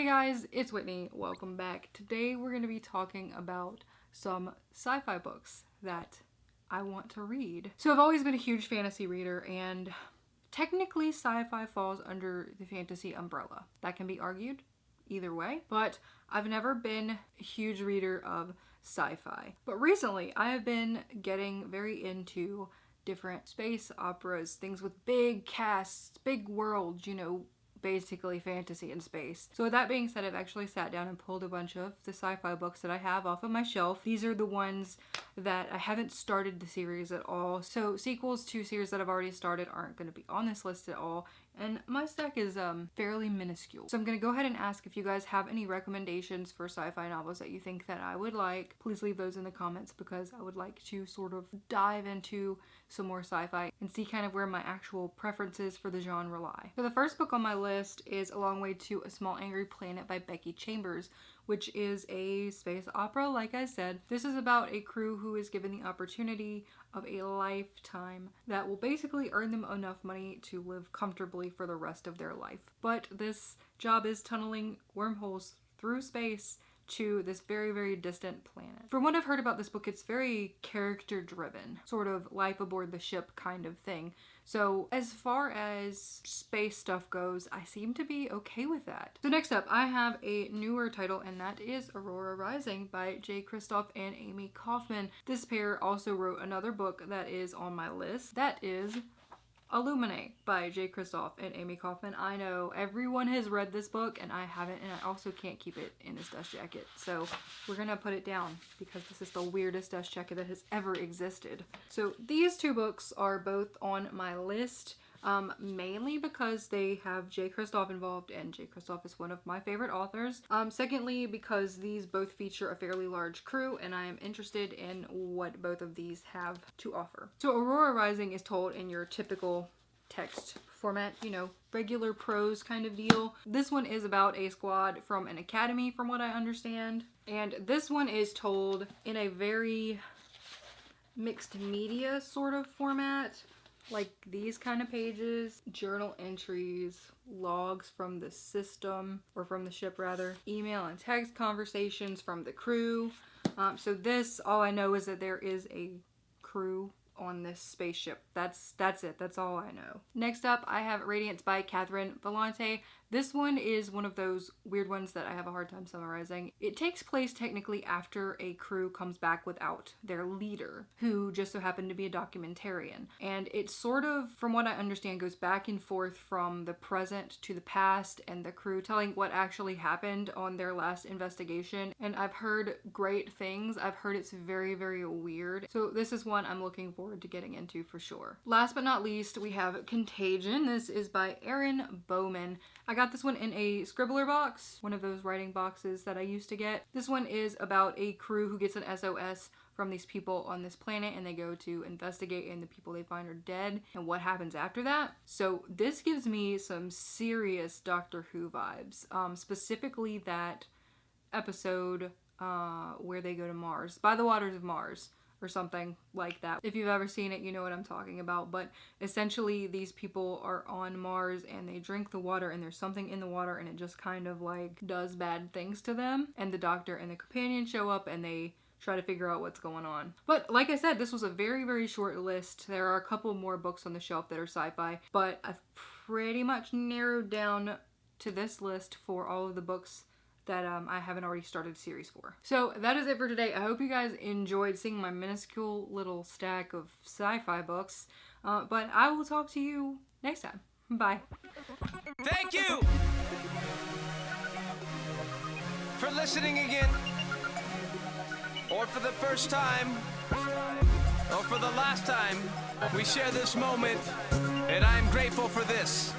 Hey guys, it's Whitney. Welcome back. Today we're going to be talking about some sci-fi books that I want to read. So I've always been a huge fantasy reader, and technically sci-fi falls under the fantasy umbrella. That can be argued either way, but I've never been a huge reader of sci-fi. But recently I have been getting very into different space operas, things with big casts, big worlds, you know, basically fantasy and space. So with that being said, I've actually sat down and pulled a bunch of the sci-fi books that I have off of my shelf. These are the ones that I haven't started the series at all. So sequels to series that I've already started aren't going to be on this list at all. And my stack is fairly minuscule. So I'm going to go ahead and ask if you guys have any recommendations for sci-fi novels that you think that I would like. Please leave those in the comments because I would like to sort of dive into some more sci-fi and see kind of where my actual preferences for the genre lie. So the first book on my list is A Long Way to a Small Angry Planet by Becky Chambers, which is a space opera, like I said. This is about a crew who is given the opportunity of a lifetime that will basically earn them enough money to live comfortably for the rest of their life. But this job is tunneling wormholes through space to this very, very distant planet. From what I've heard about this book, it's very character driven, sort of life aboard the ship kind of thing. So as far as space stuff goes, I seem to be okay with that. So next up, I have a newer title, and that is Aurora Rising by J. Kristoff and Amy Kaufman. This pair also wrote another book that is on my list. That is Illuminate by J. Kristoff and Amy Kaufman. I know everyone has read this book and I haven't, and I also can't keep it in this dust jacket. So we're gonna put it down because this is the weirdest dust jacket that has ever existed. So these two books are both on my list. Mainly because they have J. Kristoff involved, and J. Kristoff is one of my favorite authors. Secondly, because these both feature a fairly large crew, and I am interested in what both of these have to offer. So Aurora Rising is told in your typical text format, you know, regular prose kind of deal. This one is about a squad from an academy, from what I understand. And this one is told in a very mixed media sort of format. Like these kind of pages, journal entries, logs from the system, or from the ship rather, email and text conversations from the crew. So this, all I know is that there is a crew on this spaceship. That's it. That's all I know. Next up, I have Radiance by Catherine Vellante. This one is one of those weird ones that I have a hard time summarizing. It takes place technically after a crew comes back without their leader, who just so happened to be a documentarian. And it sort of, from what I understand, goes back and forth from the present to the past, and the crew telling what actually happened on their last investigation. And I've heard great things. I've heard it's very, very weird. So this is one I'm looking forward to getting into for sure. Last but not least, we have Contagion. This is by Erin Bowman. I got this one in a Scribbler box, one of those writing boxes that I used to get. This one is about a crew who gets an SOS from these people on this planet, and they go to investigate, and the people they find are dead, and what happens after that. So this gives me some serious Doctor Who vibes, specifically that episode where they go to Mars, By the Waters of Mars, or something like that. If you've ever seen it, you know what I'm talking about. But essentially these people are on Mars and they drink the water, and there's something in the water and it just kind of like does bad things to them. And the doctor and the companion show up and they try to figure out what's going on. But like I said, this was a very, very short list. There are a couple more books on the shelf that are sci-fi, but I've pretty much narrowed down to this list for all of the books that I haven't already started series for. So that is it for today. I hope you guys enjoyed seeing my minuscule little stack of sci-fi books, but I will talk to you next time. Bye. Thank you for listening again, or for the first time, or for the last time. We share this moment, and I am grateful for this.